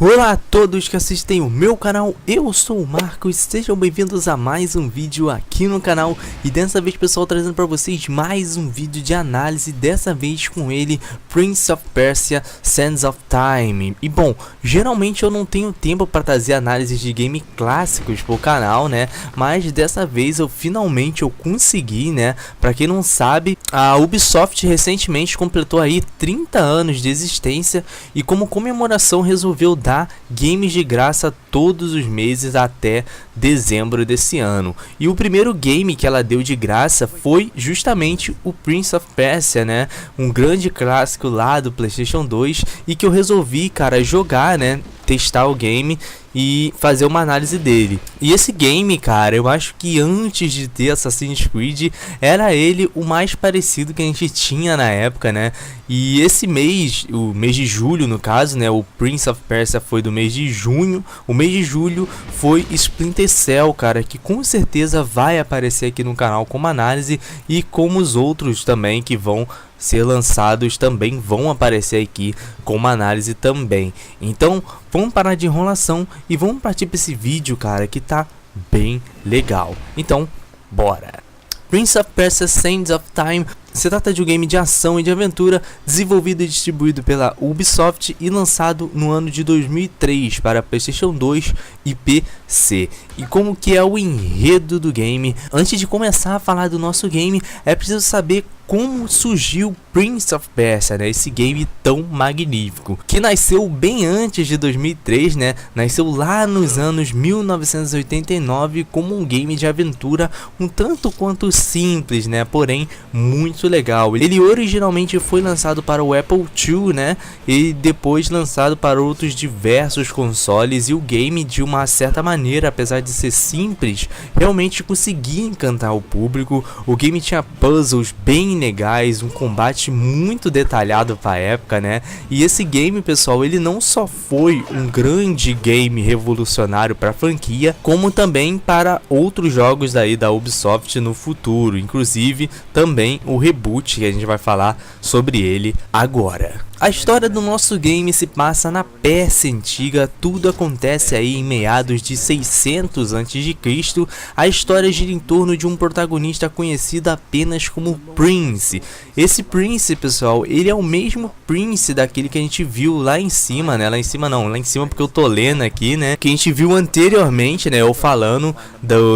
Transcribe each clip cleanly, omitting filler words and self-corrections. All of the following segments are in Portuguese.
Olá a todos que assistem o meu canal, eu sou o Marcos, sejam bem-vindos a mais um vídeo aqui no canal. E dessa vez, pessoal, trazendo para vocês mais um vídeo de análise, dessa vez com ele, Prince of Persia: Sands of Time. E bom, geralmente eu não tenho tempo para trazer análises de game clássicos pro canal, né? Mas dessa vez eu finalmente consegui, né? Para quem não sabe, a Ubisoft recentemente completou aí 30 anos de existência e como comemoração resolveu dar games de graça todos os meses até dezembro desse ano. E o primeiro game que ela deu de graça foi justamente o Prince of Persia, né? Um grande clássico lá do PlayStation 2 e que eu resolvi, cara, jogar, né? Testar o game e fazer uma análise dele. E esse game, cara, eu acho que antes de ter Assassin's Creed, era ele o mais parecido que a gente tinha na época, né? E esse mês, o mês de julho no caso, né? O Prince of Persia foi do mês de junho. O mês de julho foi Splinter Cell, cara, que com certeza vai aparecer aqui no canal como análise, e como os outros também que vão ser lançados também vão aparecer aqui com uma análise também. Então vamos parar de enrolação e vamos partir para esse vídeo, cara, que tá bem legal. Então bora. Prince of Persia: Sands of Time se trata de um game de ação e de aventura desenvolvido e distribuído pela Ubisoft e lançado no ano de 2003 para PlayStation 2 e PC. E como que é o enredo do game? Antes de começar a falar do nosso game, é preciso saber como surgiu Prince of Persia, né? Esse game tão magnífico, que nasceu bem antes de 2003, né? Nasceu lá nos anos 1989 como um game de aventura um tanto quanto simples, né? Porém, muito legal. Ele originalmente foi lançado para o Apple II, né? E depois lançado para outros diversos consoles, e o game, de uma certa maneira, apesar de ser simples, realmente conseguia encantar o público. O game tinha puzzles bem legais, um combate muito detalhado para a época, né? E esse game, pessoal, ele não só foi um grande game revolucionário para a franquia, como também para outros jogos daí da Ubisoft no futuro, inclusive também o reboot, que a gente vai falar sobre ele agora. A história do nosso game se passa na Pérsia antiga, tudo acontece aí em meados de 600 a.C. A história gira em torno de um protagonista conhecido apenas como Prince. Esse Prince, pessoal, ele é o mesmo Prince daquele que a gente viu lá em cima, né? Lá em cima não, lá em cima porque eu tô lendo aqui, né? Que a gente viu anteriormente, né? Eu falando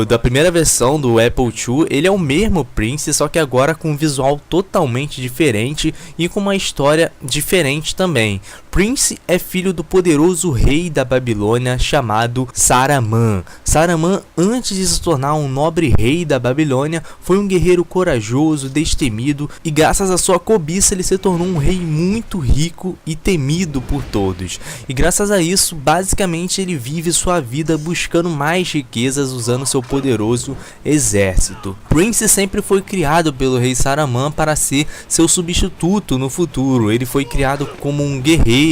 da primeira versão do Apple II. Ele é o mesmo Prince, só que agora com um visual totalmente diferente e com uma história diferente também. Prince é filho do poderoso rei da Babilônia chamado Saruman. Saruman, antes de se tornar um nobre rei da Babilônia, foi um guerreiro corajoso, destemido, e graças à sua cobiça ele se tornou um rei muito rico e temido por todos. E graças a isso, basicamente, ele vive sua vida buscando mais riquezas usando seu poderoso exército. Prince sempre foi criado pelo rei Saruman para ser seu substituto no futuro. Ele foi criado como um guerreiro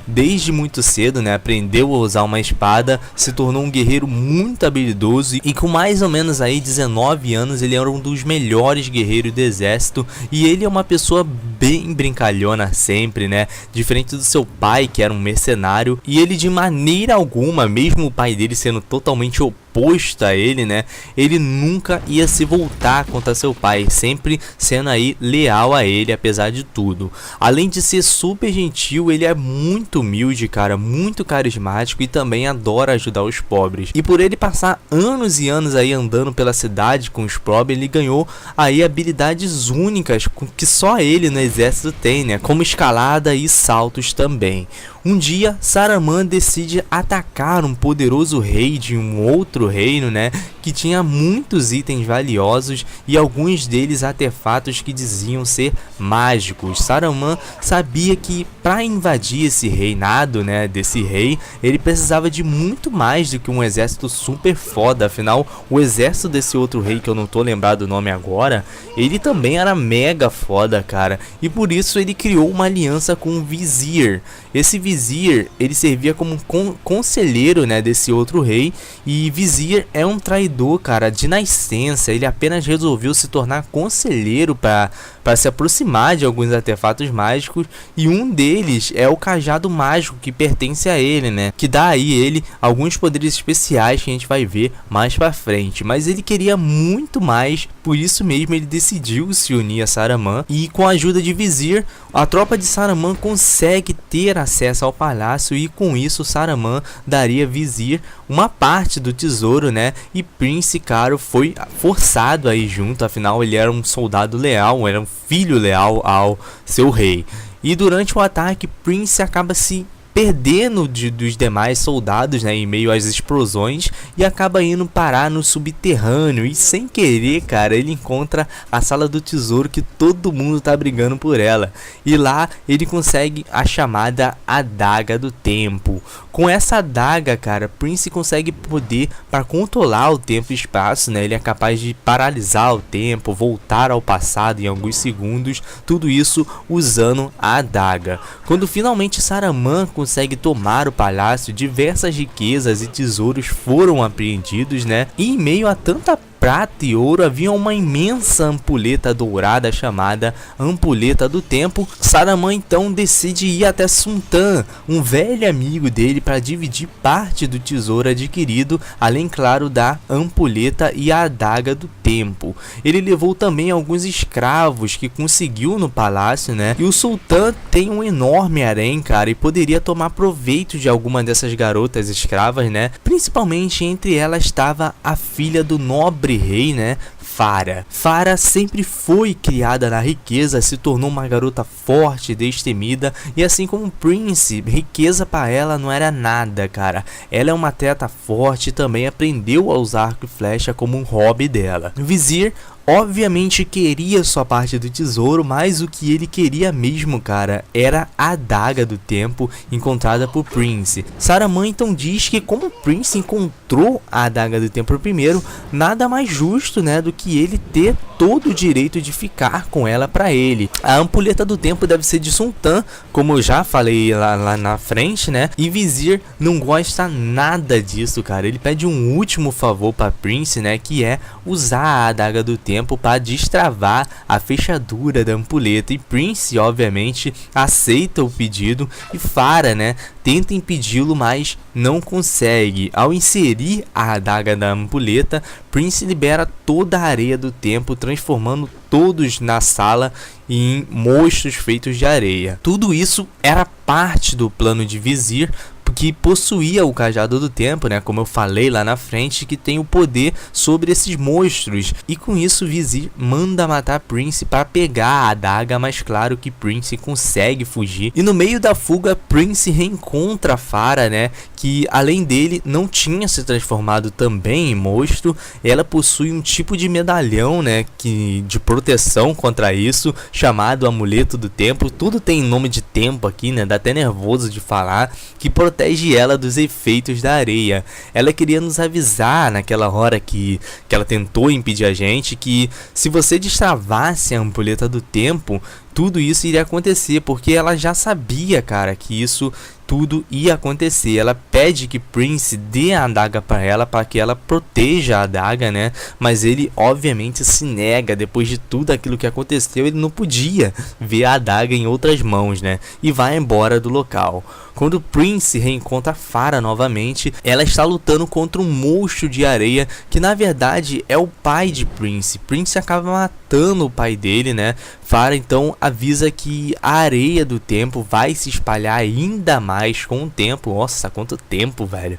desde muito cedo, né? Aprendeu a usar uma espada, se tornou um guerreiro muito habilidoso e com mais ou menos aí 19 anos ele era um dos melhores guerreiros do exército. E ele é uma pessoa bem brincalhona sempre, né? Diferente do seu pai, que era um mercenário, e ele de maneira alguma, mesmo o pai dele sendo totalmente oposto a ele, né? Ele nunca ia se voltar contra seu pai, sempre sendo aí leal a ele, apesar de tudo. Além de ser super gentil, ele é muito humilde, cara, muito carismático e também adora ajudar os pobres. E por ele passar anos e anos aí andando pela cidade com os pobres, ele ganhou aí habilidades únicas que só ele no exército tem, né? Como escalada e saltos também. Um dia, Saruman decide atacar um poderoso rei de um outro reino, né, que tinha muitos itens valiosos e alguns deles artefatos que diziam ser mágicos. Saruman sabia que para invadir esse reinado, né, desse rei, ele precisava de muito mais do que um exército super foda. Afinal, o exército desse outro rei, que eu não tô lembrado o nome agora, ele também era mega foda, cara. E por isso ele criou uma aliança com o Vizir. Esse Vizir, ele servia como conselheiro, né, desse outro rei, e Vizir Vizir é um traidor, cara, de nascença. Ele apenas resolveu se tornar conselheiro para se aproximar de alguns artefatos mágicos, e um deles é o cajado mágico que pertence a ele, né? Que dá aí ele alguns poderes especiais que a gente vai ver mais pra frente. Mas ele queria muito mais, por isso mesmo ele decidiu se unir a Saruman, e com a ajuda de Vizir, a tropa de Saruman consegue ter acesso ao palácio, e com isso Saruman daria a Vizir uma parte do tesouro, né? E Prince Cairo foi forçado aí junto, afinal ele era um soldado leal, era um filho leal ao seu rei. E durante o ataque, Prince acaba se perdendo dos demais soldados, né, em meio às explosões, e acaba indo parar no subterrâneo, e sem querer, cara, ele encontra a sala do tesouro que todo mundo tá brigando por ela, e lá ele consegue a chamada Adaga do Tempo. Com essa adaga, cara, Prince consegue poder para controlar o tempo e espaço, né? Ele é capaz de paralisar o tempo, voltar ao passado em alguns segundos, tudo isso usando a adaga. Quando finalmente Saruman consegue tomar o palácio, diversas riquezas e tesouros foram apreendidos, né? E em meio a tanta prata e ouro havia uma imensa ampulheta dourada chamada Ampulheta do Tempo. Saruman então decide ir até Sultan, um velho amigo dele, para dividir parte do tesouro adquirido, além, claro, da ampulheta e a adaga do tempo. Ele levou também alguns escravos que conseguiu no palácio, né? E o Sultan tem um enorme harém, cara, e poderia tomar proveito de alguma dessas garotas escravas, né? Principalmente entre elas estava a filha do nobre rei, né, Farah. Farah sempre foi criada na riqueza, se tornou uma garota forte e destemida, e assim como Prince, riqueza para ela não era nada, cara. Ela é uma atleta forte e também aprendeu a usar arco e flecha como um hobby dela. Vizir obviamente queria sua parte do tesouro, mas o que ele queria mesmo, cara, era a adaga do tempo encontrada por Prince. Saruman então diz que como Prince encontrou a adaga do tempo primeiro, nada mais justo, né, do que ele ter todo o direito de ficar com ela para ele. A ampulheta do tempo deve ser de Sultan, como eu já falei lá na frente, né? E Vizir não gosta nada disso, cara. Ele pede um último favor para Prince, né, que é usar a adaga do tempo para destravar a fechadura da ampulheta, e Prince obviamente aceita o pedido, e Farah, né, tenta impedi-lo, mas não consegue. Ao inserir a adaga da ampulheta, Prince libera toda a areia do tempo, transformando todos na sala em monstros feitos de areia. Tudo isso era parte do plano de Vizir, que possuía o cajado do tempo, né, como eu falei lá na frente, que tem o poder sobre esses monstros, e com isso Vizir manda matar Prince para pegar a adaga, mas claro que Prince consegue fugir, e no meio da fuga Prince reencontra Farah, né, que além dele não tinha se transformado também em monstro. Ela possui um tipo de medalhão, né, de proteção contra isso, chamado Amuleto do Tempo. Tudo tem nome de tempo aqui, né, dá até nervoso de falar, que protege ela dos efeitos da areia. Ela queria nos avisar naquela hora que ela tentou impedir a gente, que se você destravasse a ampulheta do tempo, tudo isso iria acontecer, porque ela já sabia, cara, que isso tudo ia acontecer. Ela pede que Prince dê a adaga para ela, para que ela proteja a adaga, né? Mas ele obviamente se nega. Depois de tudo aquilo que aconteceu, ele não podia ver a adaga em outras mãos, né? E vai embora do local. Quando Prince reencontra Farah novamente, ela está lutando contra um monstro de areia, que na verdade é o pai de Prince. Prince acaba matando o pai dele, né? Farah então avisa que a areia do tempo vai se espalhar ainda mais com o tempo. Nossa, quanto tempo, velho!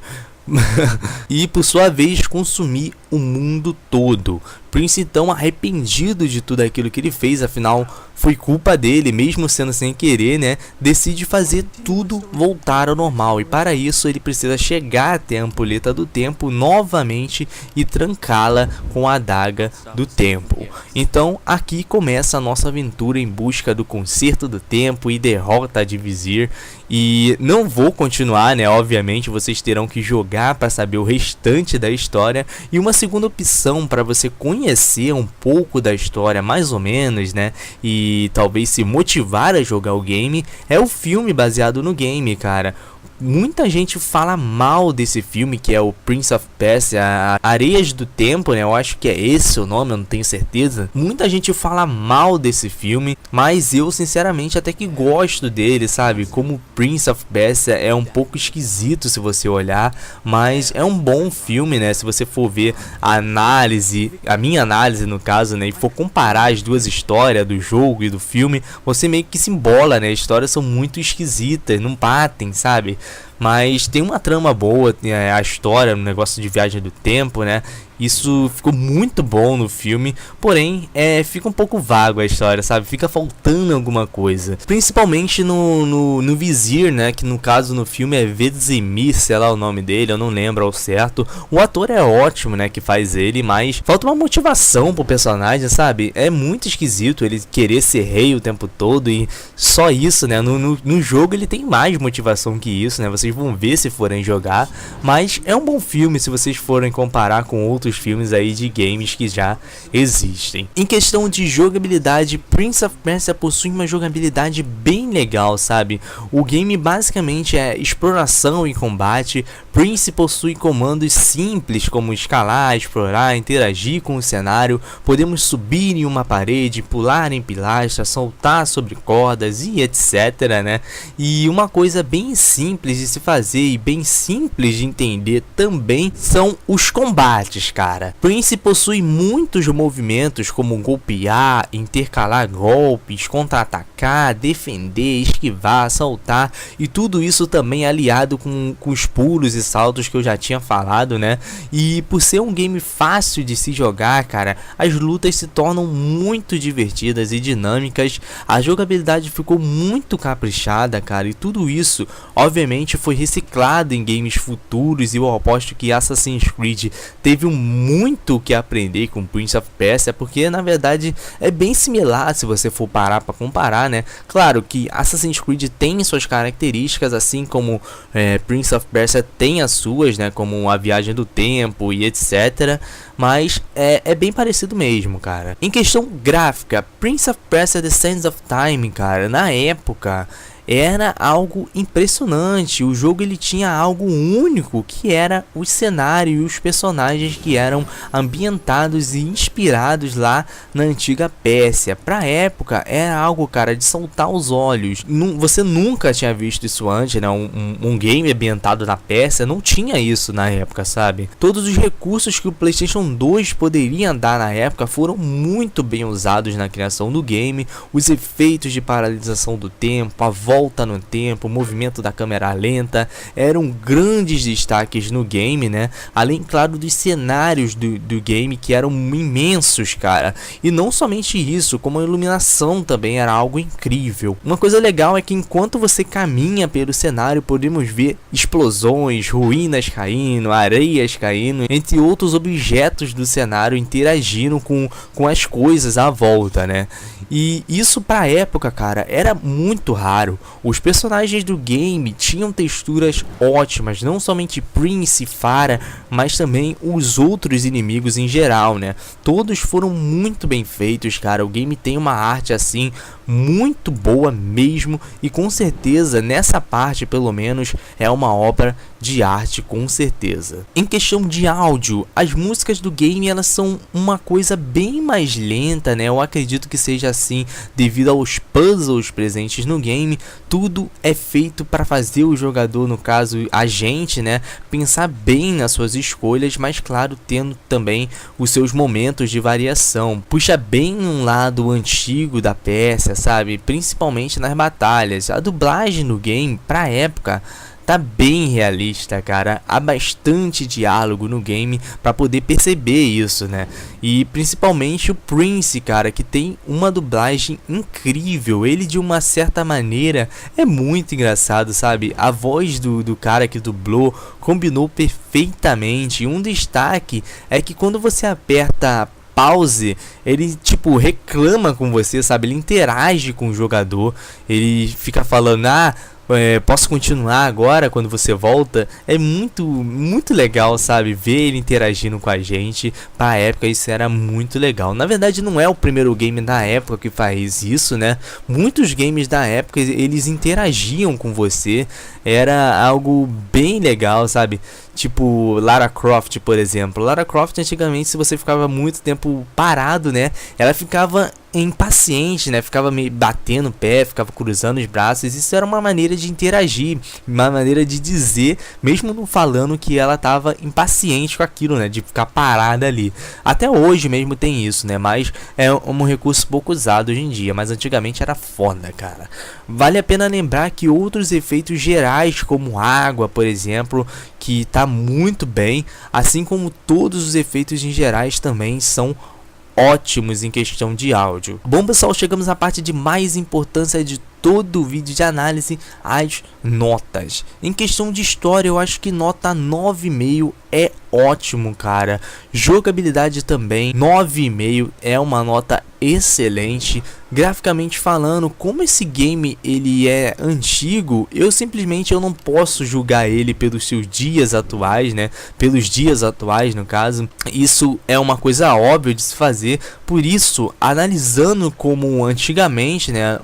E por sua vez consumir o mundo todo. Prince então, arrependido de tudo aquilo que ele fez, afinal foi culpa dele, mesmo sendo sem querer, né, decide fazer tudo voltar ao normal, e para isso ele precisa chegar até a ampulheta do tempo novamente e trancá-la com a adaga do tempo. Então aqui começa a nossa aventura em busca do conserto do tempo e derrota de Vizir. E não vou continuar, né, obviamente vocês terão que jogar para saber o restante da história. E uma segunda opção para você conhecer um pouco da história, mais ou menos, né, e talvez se motivar a jogar o game, é o filme baseado no game, cara. muita gente fala mal desse filme, que é o Prince of Persia, Areias do Tempo, né? Eu acho que é esse o nome, eu não tenho certeza. Muita gente fala mal desse filme, mas eu sinceramente até que gosto dele, sabe? Como Prince of Persia é um pouco esquisito se você olhar, mas é um bom filme, né? Se você for ver a análise, a minha análise no caso, né? E for comparar as duas histórias do jogo e do filme, você meio que se embola, né? As histórias são muito esquisitas, não batem, sabe? Mas tem uma trama boa, a história, um negócio de viagem do tempo, né? Isso ficou muito bom no filme, porém, fica um pouco vago a história, sabe? Fica faltando alguma coisa. Principalmente no Vizir, né? Que no caso no filme é Vesemir, sei lá o nome dele, eu não lembro ao certo. O ator é ótimo, né? Que faz ele, mas falta uma motivação pro personagem, sabe? É muito esquisito ele querer ser rei o tempo todo e só isso, né? No jogo ele tem mais motivação que isso, né? Vocês vão ver se forem jogar, mas é um bom filme se vocês forem comparar com outros filmes aí de games que já existem. Em questão de jogabilidade, Prince of Persia possui uma jogabilidade bem legal, sabe? O game basicamente é exploração e combate. Prince possui comandos simples como escalar, explorar, interagir com o cenário. Podemos subir em uma parede, pular em pilastras, saltar sobre cordas e etc, né? E uma coisa bem simples de se fazer e bem simples de entender também são os combates, cara. Prince possui muitos movimentos como golpear, intercalar golpes, contra-atacar, defender, esquivar, saltar e tudo isso também aliado com os pulos e saltos que eu já tinha falado, né? E por ser um game fácil de se jogar, cara, as lutas se tornam muito divertidas e dinâmicas. A jogabilidade ficou muito caprichada, cara, e tudo isso obviamente foi reciclado em games futuros, e eu aposto que Assassin's Creed teve muito que aprender com Prince of Persia, porque na verdade é bem similar se você for parar para comparar, né? Claro que Assassin's Creed tem suas características, assim como Prince of Persia tem as suas, né? Como a viagem do tempo e etc. Mas é bem parecido mesmo, cara. Em questão gráfica, Prince of Persia The Sands of Time, cara, na época era algo impressionante. O jogo ele tinha algo único, que era o cenário e os personagens que eram ambientados e inspirados lá na antiga Pérsia. Pra época era algo, cara, de saltar os olhos. Você nunca tinha visto isso antes, né? Um game ambientado na Pérsia não tinha isso na época, sabe? Todos os recursos que o PlayStation 2 poderia dar na época foram muito bem usados na criação do game. Os efeitos de paralisação do tempo, a volta no tempo, o movimento da câmera lenta eram grandes destaques no game, né? Além, claro, dos cenários do game, que eram imensos, cara. E não somente isso, como a iluminação também era algo incrível. Uma coisa legal é que enquanto você caminha pelo cenário, podemos ver explosões, ruínas caindo, areias caindo, entre outros objetos do cenário interagindo com as coisas à volta, né? E isso pra época, cara, era muito raro. Os personagens do game tinham texturas ótimas, não somente Prince e Farah, mas também os outros inimigos em geral, né? Todos foram muito bem feitos, cara. O game tem uma arte assim muito boa mesmo, e com certeza nessa parte pelo menos é uma obra de arte, com certeza. Em questão de áudio, as músicas do game elas são uma coisa bem mais lenta, né? Eu acredito que seja assim devido aos puzzles presentes no game. Tudo é feito para fazer o jogador, no caso a gente, né, pensar bem nas suas escolhas, mas claro, tendo também os seus momentos de variação. Puxa bem um lado antigo da Pérsia, sabe? Principalmente nas batalhas. A dublagem no game, pra época, tá bem realista, cara. Há bastante diálogo no game para poder perceber isso, né? E principalmente o Prince, cara, que tem uma dublagem incrível. Ele, de uma certa maneira, é muito engraçado, sabe? A voz do cara que dublou combinou perfeitamente. E um destaque é que quando você aperta pause, ele tipo reclama com você, sabe? Ele interage com o jogador. Ele fica falando: posso continuar agora quando você volta. É muito legal, sabe? Ver ele interagindo com a gente. Pra época isso era muito legal. Na verdade não é o primeiro game da época que faz isso, né? Muitos games da época eles interagiam com você. Era algo bem legal, sabe? Tipo Lara Croft, por exemplo. Lara Croft antigamente, se você ficava muito tempo parado, né, ela ficava impaciente, né, ficava meio batendo o pé, ficava cruzando os braços. Isso era uma maneira de interagir, uma maneira de dizer, mesmo não falando, que ela tava impaciente com aquilo, né, de ficar parada ali. Até hoje mesmo tem isso, né, mas é um recurso pouco usado hoje em dia, mas antigamente era foda, cara. Vale a pena lembrar que outros efeitos gerais, como água, por exemplo, que tá muito bem, assim como todos os efeitos em gerais também são ótimos em questão de áudio. Bom, pessoal, chegamos à parte de mais importância de todo o vídeo de análise, as notas. Em questão de história, eu acho que nota 9,5 é ótimo, cara. Jogabilidade também, 9,5 é uma nota excelente. Graficamente falando, como esse game ele é antigo, eu não posso julgar ele pelos seus dias atuais, né? Pelos dias atuais, no caso. Isso é uma coisa óbvia de se fazer. Por isso, analisando como antigamente, né,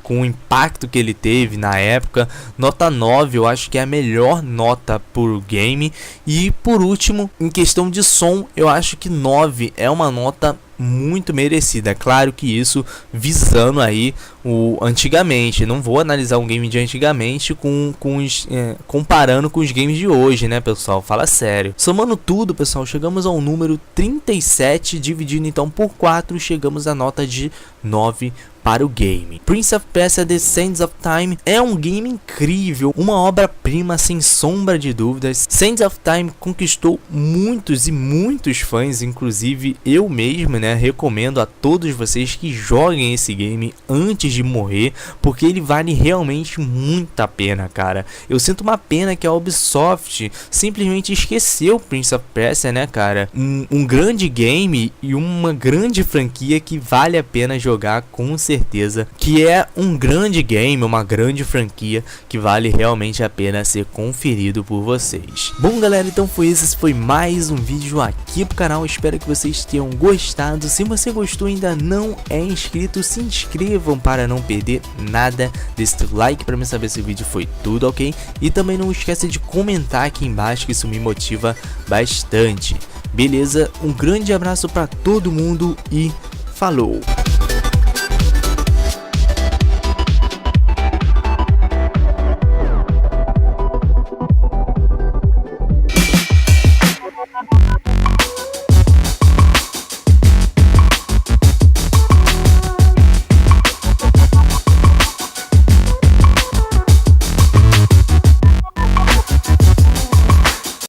com o impacto que ele teve na época, nota 9 eu acho que é a melhor nota por game. E por último, em questão de som, eu acho que 9 é uma nota muito merecida. Claro que isso visando aí o antigamente. Não vou analisar um game de antigamente comparando com os games de hoje, né, pessoal? Fala sério. Somando tudo, pessoal, chegamos ao número 37, dividindo então por 4, chegamos à nota de 9 para o game. Prince of Persia: The Sands of Time é um game incrível, uma obra-prima sem sombra de dúvidas. Sands of Time conquistou muitos e muitos fãs, inclusive eu mesmo, né, recomendo a todos vocês que joguem esse game antes de morrer, porque ele vale realmente muito a pena, cara. Eu sinto uma pena que a Ubisoft simplesmente esqueceu Prince of Persia, né, cara? Um grande game e uma grande franquia que vale a pena jogar com certeza, que é um grande game, uma grande franquia que vale realmente a pena ser conferido por vocês. Bom, galera, então esse foi mais um vídeo aqui pro canal. Espero que vocês tenham gostado. Se você gostou e ainda não é inscrito, se inscrevam para não perder nada. Deixe seu like para me saber se o vídeo foi tudo ok, e também não esqueça de comentar aqui embaixo, que isso me motiva bastante. Beleza? Um grande abraço para todo mundo e falou!